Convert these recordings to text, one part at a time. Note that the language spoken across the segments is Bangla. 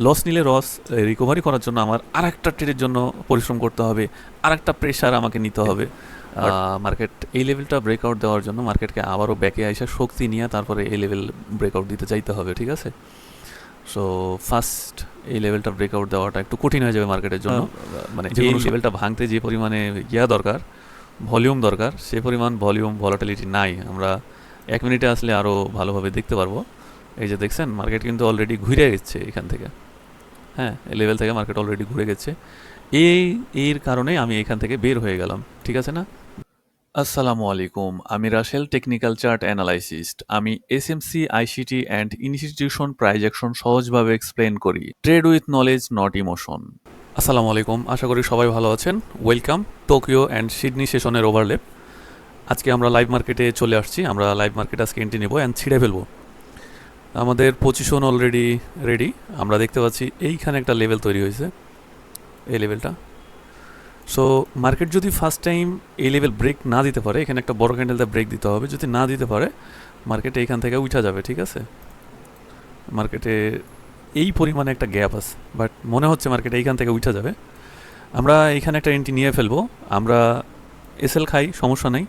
লস নিলে লস রিকভারি করার জন্য আমার আরেকটা ট্রেডের জন্য পরিশ্রম করতে হবে, আরেকটা প্রেশার আমাকে নিতে হবে। বাট মার্কেট এই লেভেলটা ব্রেকআউট দেওয়ার জন্য মার্কেটকে আবারও ব্যাকে আইসা শক্তি নিয়ে তারপরে এই লেভেল ব্রেকআউট দিতে চাইতে হবে, ঠিক আছে? সো ফার্স্ট এই লেভেলটা ব্রেকআউট দেওয়াটা একটু কঠিন হয়ে যাবে মার্কেটের জন্য। মানে যে এই কোনো লেভেলটা ভাঙতে যে পরিমাণে দরকার, ভলিউম দরকার, সে পরিমাণ ভলিউম ভলাটিলিটি নাই। আমরা 1 মিনিটে আসলে আরও ভালোভাবে দেখতে পারবো। এই যে দেখছেন মার্কেট কিন্তু অলরেডি ঘুরে গেছে এখান থেকে। হ্যাঁ, এই লেভেল থেকে মার্কেট অলরেডি ঘুরে গেছে। এর কারণে আমি এখান থেকে বের হয়ে গেলাম, ঠিক আছে না? আসসালামু আলাইকুম, আমি রাসেল, টেকনিক্যাল চার্ট অ্যানালাইসিস্ট। আমি SMC, ICT and institution prize action সহজভাবে এক্সপ্লেন করি। Trade with knowledge, not emotion. আসসালামু আলাইকুম, আশা করি সবাই ভালো আছেন। ওয়েলকাম টোকিও অ্যান্ড সিডনি সেশনের ওভারলেপ। আজকে আমরা লাইভ মার্কেটে চলে আসছি। আমরা লাইভ মার্কেট আজকে এন্ট্রি নেব অ্যান্ড ছিঁড়ে ফেলবো। আমাদের পজিশন অলরেডি রেডি। আমরা দেখতে পাচ্ছি এইখানে একটা লেভেল তৈরি হয়েছে, এই লেভেলটা। সো মার্কেট যদি ফার্স্ট টাইম এই লেভেল ব্রেক না দিতে পারে, এখানে একটা বড় ক্যান্ডেলটা ব্রেক দিতে হবে। যদি না দিতে পারে মার্কেটে এইখান থেকে উঠা যাবে, ঠিক আছে? মার্কেটে এই পরিমাণে একটা গ্যাপ আছে, বাট মনে হচ্ছে মার্কেটে এইখান থেকে উঠা যাবে। আমরা এইখানে একটা এন্ট্রি নিয়ে ফেলবো। আমরা এসএল খাই, সমস্যা নেই।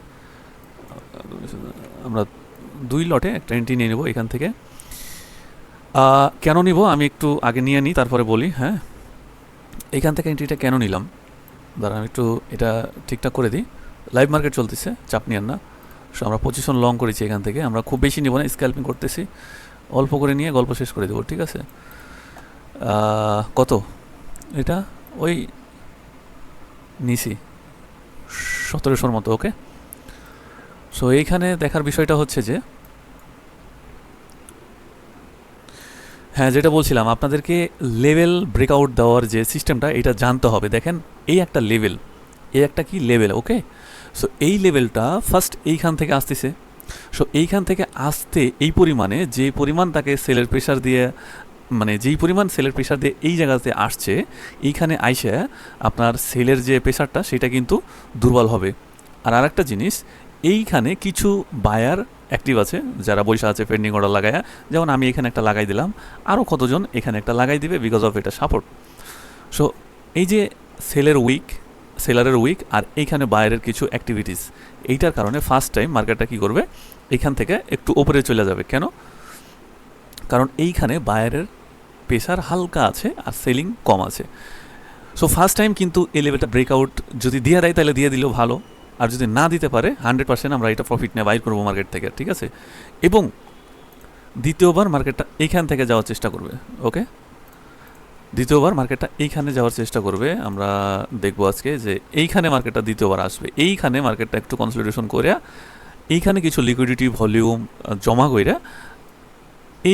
আমরা 2 লটে একটা এন্ট্রি নিয়ে নেব এখান থেকে। কেন নিব আমি একটু আগে নিয়ে নিই, তারপরে বলি। হ্যাঁ, এইখান থেকে এন্ট্রিটা কেন নিলাম, দাঁড়া আমি একটু এটা ঠিকঠাক করে দিই। লাইভ মার্কেট চলতেছে, চাপ নিয়েন না। সো আমরা পজিশন লং করেছি এখান থেকে। আমরা খুব বেশি নিব না, স্ক্যাল্পিং করতেছি, অল্প করে নিয়ে গল্প শেষ করে দেবো, ঠিক আছে? কত এটা? ওই নিছি 1700-র মতো, ওকে। সো এইখানে দেখার বিষয়টা হচ্ছে যে, হ্যাঁ যেটা বলছিলাম আপনাদেরকে, লেভেল ব্রেকআউট দেওয়ার যে সিস্টেমটা এটা জানতে হবে। দেখেন এই একটা লেভেল, এই একটা কি লেভেল, ওকে। সো এই লেভেলটা ফার্স্ট এইখান থেকে আসতেছে। সো এইখান থেকে আসতে এই পরিমাণে, যে পরিমাণ তাকে সেলের প্রেশার দিয়ে, মানে যেই পরিমাণ সেলের প্রেশার দিয়ে এই জায়গাতে আসছে, এইখানে আইসে আপনার সেলের যে প্রেশারটা সেটা কিন্তু দুর্বল হবে। আর আরেকটা জিনিস, এইখানে কিছু বায়ার অ্যাক্টিভ আছে যারা বৈশা আছে পেন্ডিং অর্ডার লাগায়া। যেমন আমি এখানে একটা লাগাই দিলাম, আরও কতজন এখানে একটা লাগাই দিবে, বিকজ অফ এটা সাপোর্ট। সো এই যে সেলারের উইক আর এইখানে বায়ারের কিছু অ্যাক্টিভিটিস, এইটার কারণে ফার্স্ট টাইম মার্কেটটা কী করবে, এখান থেকে একটু ওপরে চলে যাবে। কেন? কারণ এইখানে বায়ারের প্রেশার হালকা আছে আর সেলিং কম আছে। সো ফার্স্ট টাইম কিন্তু এই লেভেলটা ব্রেকআউট যদি দিয়ে দেয় তাহলে দিয়ে দিলেও ভালো, আর যদি না দিতে পারে 100% আমরা এটা প্রফিট নিয়ে বাইর করবো মার্কেট থেকে, ঠিক আছে? এবং দ্বিতীয়বার মার্কেটটা এইখান থেকে যাওয়ার চেষ্টা করবে, ওকে। দ্বিতীয়বার মার্কেটটা এইখানে যাওয়ার চেষ্টা করবে। আমরা দেখবো আজকে যে এইখানে মার্কেটটা দ্বিতীয়বার আসবে। এইখানে মার্কেটটা একটু কনসলিডেশন করে এইখানে কিছু লিকুইডিটি ভলিউম জমা কইরা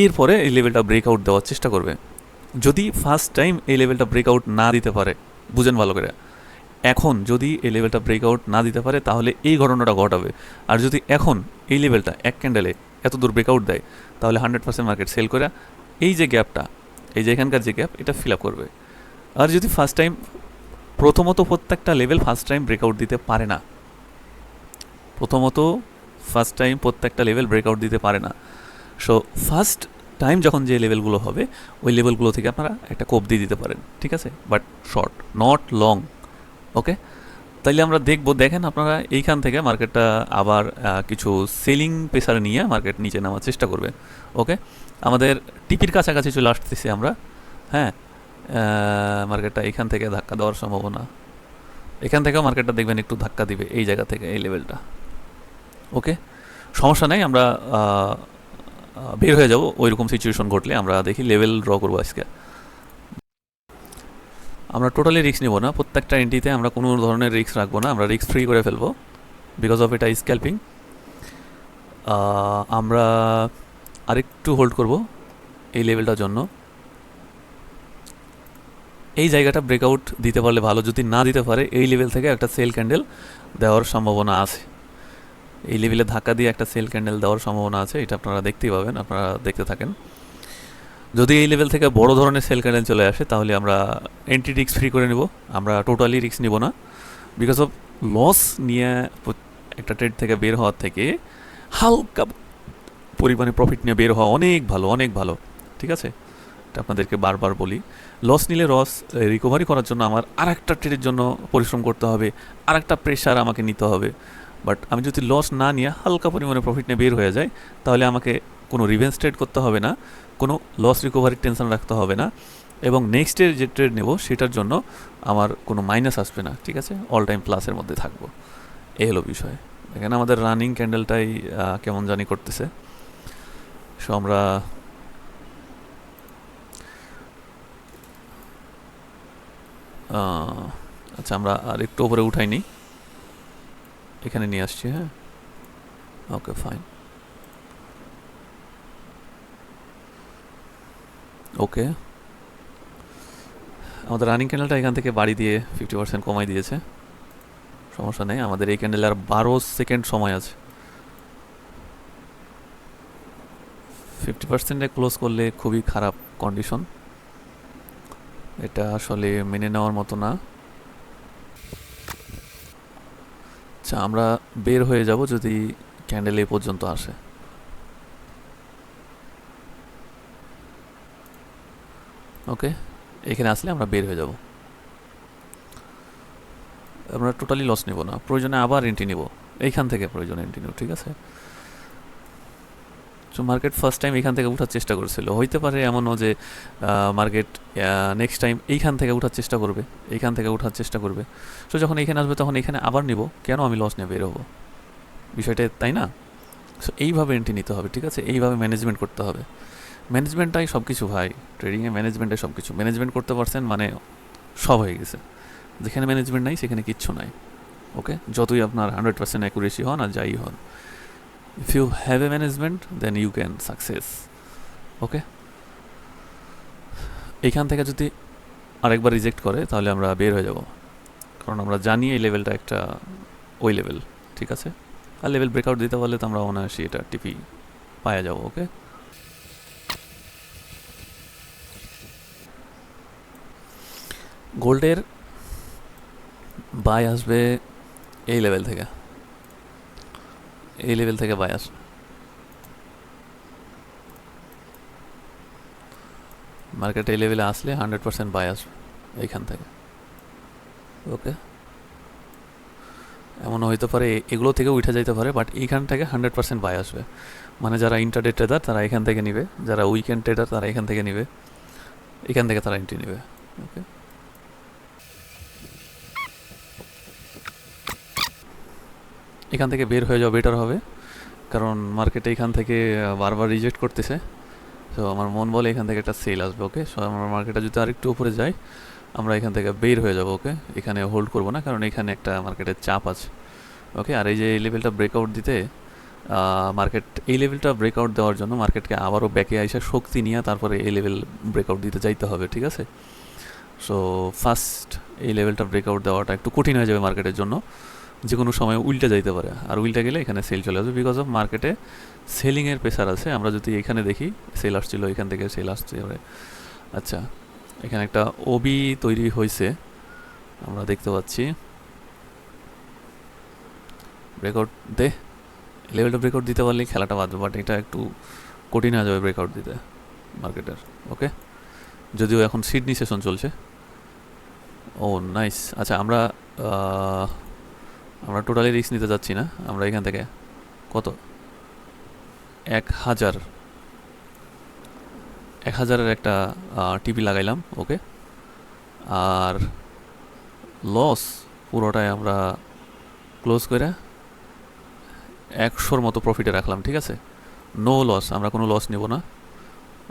এরপরে এই লেভেলটা ব্রেকআউট দেওয়ার চেষ্টা করবে। যদি ফার্স্ট টাইম এই লেভেলটা ব্রেকআউট না দিতে পারে, বুঝেন ভালো করে, এখন যদি এই লেভেলটা ব্রেকআউট না দিতে পারে তাহলে এই ঘটনাটা ঘটাবে। আর যদি এখন এই লেভেলটা এক ক্যান্ডেলে এত দূর ব্রেকআউট দেয় তাহলে 100% মার্কেট সেল করে এই যে গ্যাপটা, এই যে এখানকার যে গ্যাপ, এটা ফিল আপ করবে। আর যদি ফার্স্ট টাইম, প্রথমত প্রত্যেকটা লেভেল ফার্স্ট টাইম ব্রেকআউট দিতে পারে না। প্রথমত ফার্স্ট টাইম প্রত্যেকটা লেভেল ব্রেকআউট দিতে পারে না। সো ফার্স্ট টাইম যখন যে লেভেলগুলো হবে ওই লেভেলগুলো থেকে আপনারা একটা কোপ দিয়ে দিতে পারেন, ঠিক আছে? বাট শর্ট, নট লং, ওকে। তাইলে আমরা দেখবো, দেখেন আপনারা এইখান থেকে মার্কেটটা আবার কিছু সেলিং প্রেসার নিয়ে মার্কেট নিচে নামার চেষ্টা করবে, ওকে। আমাদের টিপির কাছাকাছি চলে আসতেছি আমরা। হ্যাঁ, মার্কেটটা এখান থেকে ধাক্কা দেওয়ার সম্ভাবনা, এখান থেকেও মার্কেটটা দেখবেন একটু ধাক্কা দিবে এই জায়গা থেকে, এই লেভেলটা, ওকে। সমস্যা নেই, আমরা বের হয়ে যাব ওইরকম সিচুয়েশন ঘটলে। আমরা দেখি লেভেল ড্র করবো আজকে। আমরা টোটালি রিস্ক নেব না, প্রত্যেকটা এন্ট্রিতে আমরা কোনো ধরনের রিস্ক রাখবো না, আমরা রিস্ক ফ্রি করে ফেলবো, বিকজ অফ এটা স্ক্যাল্পিং। আমরা আরেকটু হোল্ড করব এই লেভেলটার জন্য। এই জায়গাটা ব্রেকআউট দিতে পারলে ভালো, যদি না দিতে পারে এই লেভেল থেকে একটা সেল ক্যান্ডেল দেওয়ার সম্ভাবনা আছে। এই লেভেলে ধাক্কা দিয়ে একটা সেল ক্যান্ডেল দেওয়ার সম্ভাবনা আছে, এটা আপনারা দেখতেই পাবেন, আপনারা দেখতে থাকেন। যদি এই লেভেল থেকে বড় ধরনের সেল ক্যান্ডেল চলে আসে তাহলে আমরা এন্ট্রি রিস্ক ফ্রি করে নেব, আমরা টোটালি রিস্ক নিব না। বিকজ অফ লস নিয়ে একটা ট্রেড থেকে বের হওয়ার থেকে হালকা পরিমাণে প্রফিট নিয়ে বের হওয়া অনেক ভালো, অনেক ভালো, ঠিক আছে? এটা আপনাদেরকে বারবার বলি, লস নিলে লস রিকভারি করার জন্য আমার আর একটা ট্রেডের জন্য পরিশ্রম করতে হবে, আর একটা প্রেশার আমাকে নিতে হবে। বাট আমি যদি লস না নিয়ে হালকা পরিমাণে প্রফিট নিয়ে বের হয়ে যাই, তাহলে আমাকে কোনো রিভেন্স ট্রেড করতে হবে না, কোনো লস রিকভারির টেনশন রাখতে হবে না, এবং নেক্সটের যে ট্রেড নেব সেটার জন্য আমার কোনো মাইনাস আসবে না, ঠিক আছে, অল টাইম প্লাসের মধ্যে থাকবো। এই হলো বিষয়। এখানে আমাদের রানিং ক্যান্ডেলটাই কেমন জানি করতেছে। সো আমরা আচ্ছা, আমরা আর একটু উপরে উঠাই নিই, এখানে নিয়ে আসছি। হ্যাঁ, ওকে ফাইন, ওকে। আমাদের রানিং ক্যান্ডেলটা এখান থেকে বাড়ি দিয়ে 50% কমাই দিয়েছে, সমস্যা নেই। আমাদের এই ক্যান্ডেলে আর 12 সেকেন্ড সময় আছে। 50%-এ ক্লোজ করলে খুবই খারাপ কন্ডিশন, এটা আসলে মেনে নেওয়ার মতো না। আচ্ছা, আমরা বের হয়ে যাব যদি ক্যান্ডেল এই পর্যন্ত আসে। ওকে, এখানে আসলে আমরা বের হয়ে যাব, আমরা টোটালি লস নেব না, প্রয়োজনে আবার এন্ট্রি নেব এইখান থেকে, প্রয়োজনে এন্ট্রি নেব, ঠিক আছে। সো মার্কেট ফার্স্ট টাইম এখান থেকে উঠার চেষ্টা করেছিল, হইতে পারে এমনও যে মার্কেট নেক্সট টাইম এইখান থেকে উঠার চেষ্টা করবে, এইখান থেকে উঠার চেষ্টা করবে। সো যখন এইখানে আসবে তখন এখানে আবার নিব, কেন আমি লস নিয়ে বের হবো, বিষয়টা তাই না? সো এইভাবে এন্ট্রি নিতে হবে, ঠিক আছে, এইভাবে ম্যানেজমেন্ট করতে হবে। ম্যানেজমেন্টটাই সব কিছু ভাই, ট্রেডিংয়ে ম্যানেজমেন্টাই সব কিছু। ম্যানেজমেন্ট করতে পারছেন মানে সব হয়ে গেছে, যেখানে ম্যানেজমেন্ট নাই সেখানে কিচ্ছু নাই। ওকে, যতই আপনার 100% অ্যাকুরেসি হন আর যাই হন, if you have a management then you can success. ওকে, এইখান থেকে যদি আরেকবার রিজেক্ট করে তাহলে আমরা বের হয়ে যাব, কারণ আমরা জানি এই লেভেলটা একটা ওই লেভেল, ঠিক আছে। আর লেভেল ব্রেকআউট দিতে পারলে তো আমরা অনায়াসই এটা টিপি পাওয়া যাব। ওকে, গোল্ডের বাই আসবে এই লেভেল থেকে, এই লেভেল থেকে বাই আসবে, মার্কেট এই লেভেলে আসলে 100% বাই আসবে এইখান থেকে। ওকে, এমন হইতে পারে এগুলো থেকে উঠে যাইতে পারে, বাট এইখান থেকে 100% বাই আসবে, মানে যারা ইন্টারডে ট্রেডার তারা এখান থেকে নিবে, যারা উইকেন্ড ট্রেডার তারা এখান থেকে নিবে, এখান থেকে তারা এন্ট্রি নেবে। ওকে, এখান থেকে বের হয়ে যাওয়া বেটার হবে, কারণ মার্কেট এইখান থেকে বারবার রিজেক্ট করতেছে। তো আমার মন বলে এখান থেকে একটা সেল আসবে। ওকে, সো আমার মার্কেটটা যদি আরেকটু উপরে যায় আমরা এখান থেকে বের হয়ে যাব। ওকে, এখানে হোল্ড করব না, কারণ এখানে একটা মার্কেটের চাপ আছে। ওকে, আর এই যে এই লেভেলটা ব্রেকআউট দিতে মার্কেট, এই লেভেলটা ব্রেকআউট দেওয়ার জন্য মার্কেটকে আবারও ব্যাকে আইসা শক্তি নিয়ে তারপরে এই লেভেল ব্রেকআউট দিতে যাইতে হবে, ঠিক আছে। সো ফার্স্ট এই লেভেলটা ব্রেকআউট দেওয়াটা একটু কঠিন হয়ে যাবে মার্কেটের জন্য, যে কোনো সময় উল্টে যাইতে পারে, আর উল্টে গেলে এখানে সেল চলে আসবে, বিকজ অফ মার্কেটে সেলিংয়ের প্রেসার আছে। আমরা যদি এখানে দেখি সেল আসছিল, এখান থেকে সেল আসতে হবে। আচ্ছা, এখানে একটা ওবি তৈরি হয়েছে আমরা দেখতে পাচ্ছি, ব্রেকআউট দে, লেভেলটা ব্রেকআউট দিতে পারলে খেলাটা বাঁধবে, বাট এটা একটু কঠিন হয়ে যাবে ব্রেকআউট দিতে মার্কেটের। ওকে, যদিও এখন সিডনি সেশন চলছে। ও নাইস। আচ্ছা, আমরা টোটালি রিস্ক নিতে যাচ্ছি না, আমরা এখান থেকে কত 1000-এর একটা টিপি লাগাইলাম। ওকে, আর লস পুরোটাই আমরা ক্লোজ করে 100-র মতো প্রফিটে রাখলাম, ঠিক আছে, নো লস, আমরা কোনো লস নেব না,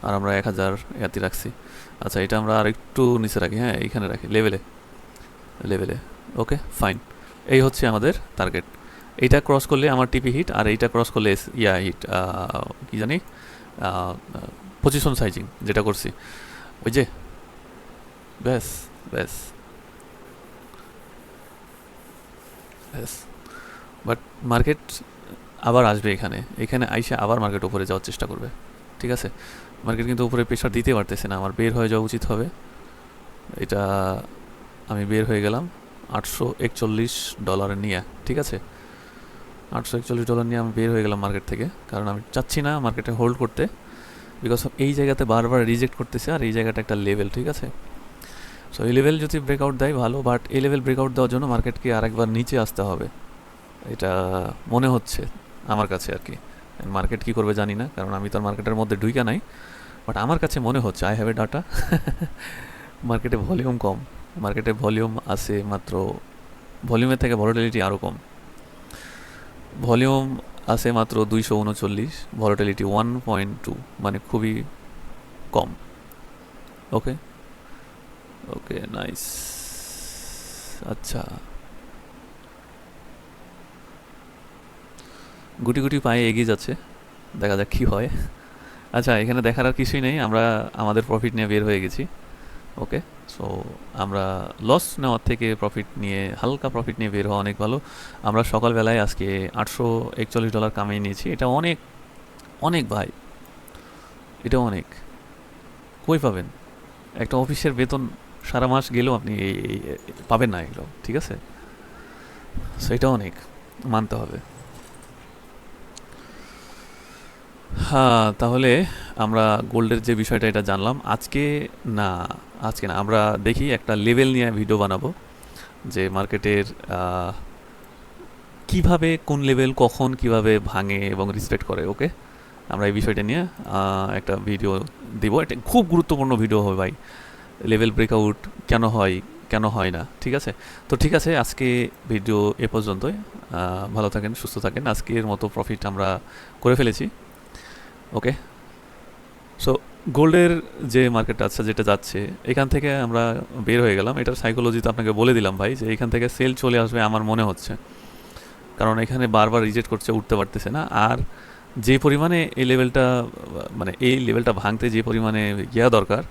আর আমরা 1000 ইয়াতি রাখছি। আচ্ছা, এটা আমরা আর একটু নিচে রাখি, হ্যাঁ এইখানে রাখি লেভেলে। ওকে ফাইন, এই হচ্ছে আমাদের টার্গেট। এইটা ক্রস করলে আমার টিপি হিট, আর এইটা ক্রস করলে হিট, কি জানি পজিশন সাইজিং যেটা করছি, ওই যে ব্যাস ব্যাস ব্যাস। বাট মার্কেট আবার আসবে এখানে, এখানে আইসে আবার মার্কেট উপরে যাওয়ার চেষ্টা করবে, ঠিক আছে। মার্কেট কিন্তু উপরে প্রেশার দিতে পারতেছে না, আমার বের হয়ে যাওয়া উচিত হবে। এটা আমি বের হয়ে গেলাম $841 নিয়ে, ঠিক আছে, $841 নিয়ে আমি বের হয়ে গেলাম মার্কেট থেকে, কারণ আমি চাচ্ছি না মার্কেটে হোল্ড করতে, বিকজ এই জায়গাতে বারবার রিজেক্ট করতেছে, আর এই জায়গাটা একটা লেভেল, ঠিক আছে। সো এই লেভেল যদি ব্রেকআউট দেয় ভালো, বাট এই লেভেল ব্রেকআউট দেওয়ার জন্য মার্কেটকে আরেকবার নিচে আসতে হবে, এটা মনে হচ্ছে আমার কাছে আর কি। মার্কেট কী করবে জানি না, কারণ আমি তো মার্কেটের মধ্যে ঢুইকা নাই, বাট আমার কাছে মনে হচ্ছে, আই হ্যাভ এ ডাটা, মার্কেটে ভলিউম কম, মার্কেটে ভলিউম আছে মাত্র, ভলিউমের থেকে ভলাটিলিটি আরও কম, ভলিউম আছে মাত্র 239, ভলাটিলিটি 1.2, মানে খুবই কম। ওকে ওকে নাইস। আচ্ছা, গুটি গুটি পায়ে এগিয়ে যাচ্ছে, দেখা যাক কী হয়। আচ্ছা, এখানে দেখার আর কিছুই নেই, আমরা আমাদের প্রফিট নিয়ে বের হয়ে গেছি। ওকে, সো আমরা লস নেওয়ার থেকে প্রফিট নিয়ে, হালকা প্রফিট নিয়ে বের হওয়া অনেক ভালো। আমরা সকালবেলায় আজকে $841 কামিয়ে নিয়েছি, এটা অনেক অনেক ভাই, এটা অনেক। কই পাবেন একটা অফিসের বেতন সারা মাস গেলেও আপনি পাবেন না এগুলো, ঠিক আছে। সো এটা অনেক, মানতে হবে। হ্যাঁ, তাহলে আমরা গোল্ডের যে বিষয়টা এটা জানলাম। না আজকে না, আমরা দেখি একটা লেভেল নিয়ে ভিডিও বানাবো, যে মার্কেটের কিভাবে কোন লেভেল কখন কিভাবে ভাঙে এবং রেসপেক্ট করে। ওকে, আমরা এই বিষয়টা নিয়ে একটা ভিডিও দিব, এটা খুব গুরুত্বপূর্ণ ভিডিও হবে ভাই। লেভেল ব্রেকআউট কেন হয়, কেন হয় না, ঠিক আছে। তো ঠিক আছে, আজকে ভিডিও এ পর্যন্তই। ভালো থাকেন, সুস্থ থাকেন। আজকের মতো প্রফিট আমরা করে ফেলেছি। ওকে, সো গোল্ডের যে মার্কেটটা আছে, যেটা যাচ্ছে, এখান থেকে আমরা বের হয়ে গেলাম। এটার সাইকোলজি তো আপনাকে বলে দিলাম ভাই, যে এখান থেকে সেল চলে আসবে আমার মনে হচ্ছে, কারণ এখানে বারবার রিজেক্ট করছে, উঠতে পারতেছে না। আর যে পরিমাণে এই লেভেলটা, মানে এই লেভেলটা ভাঙতে যে পরিমাণে দরকার,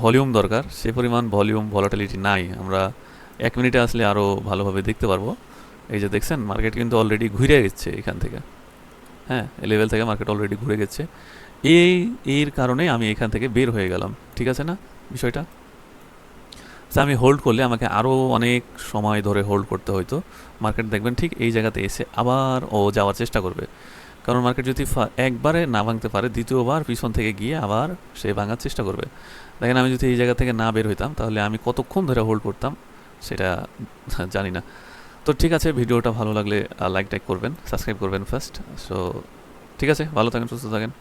ভলিউম দরকার, সে পরিমাণ ভলিউম ভলাটিলিটি নাই। আমরা 1 মিনিটে আসলে আরও ভালোভাবে দেখতে পারবো। এই যে দেখছেন, মার্কেট কিন্তু অলরেডি ঘুরে গেছে এখান থেকে। হ্যাঁ, এই লেভেল থেকে মার্কেট অলরেডি ঘুরে গেছে। এর কারণে আমি এখান থেকে বের হয়ে গেলাম, ঠিক আছে না বিষয়টা। আমি হোল্ড করলে আমাকে আরও অনেক সময় ধরে হোল্ড করতে হইতো। মার্কেট দেখবেন ঠিক এই জায়গাতে এসে আবার ও যাওয়ার চেষ্টা করবে, কারণ মার্কেট যদি একবারে না ভাঙতে পারে, দ্বিতীয়বার পিছন থেকে গিয়ে আবার সে ভাঙার চেষ্টা করবে। দেখেন, আমি যদি এই জায়গা থেকে না বের হইতাম, তাহলে আমি কতক্ষণ ধরে হোল্ড করতাম সেটা জানি না। তো ঠিক আছে, ভিডিওটা ভালো লাগলে লাইক টাইক করবেন, সাবস্ক্রাইব করবেন ফার্স্ট। সো ঠিক আছে, ভালো থাকেন, সুস্থ থাকেন।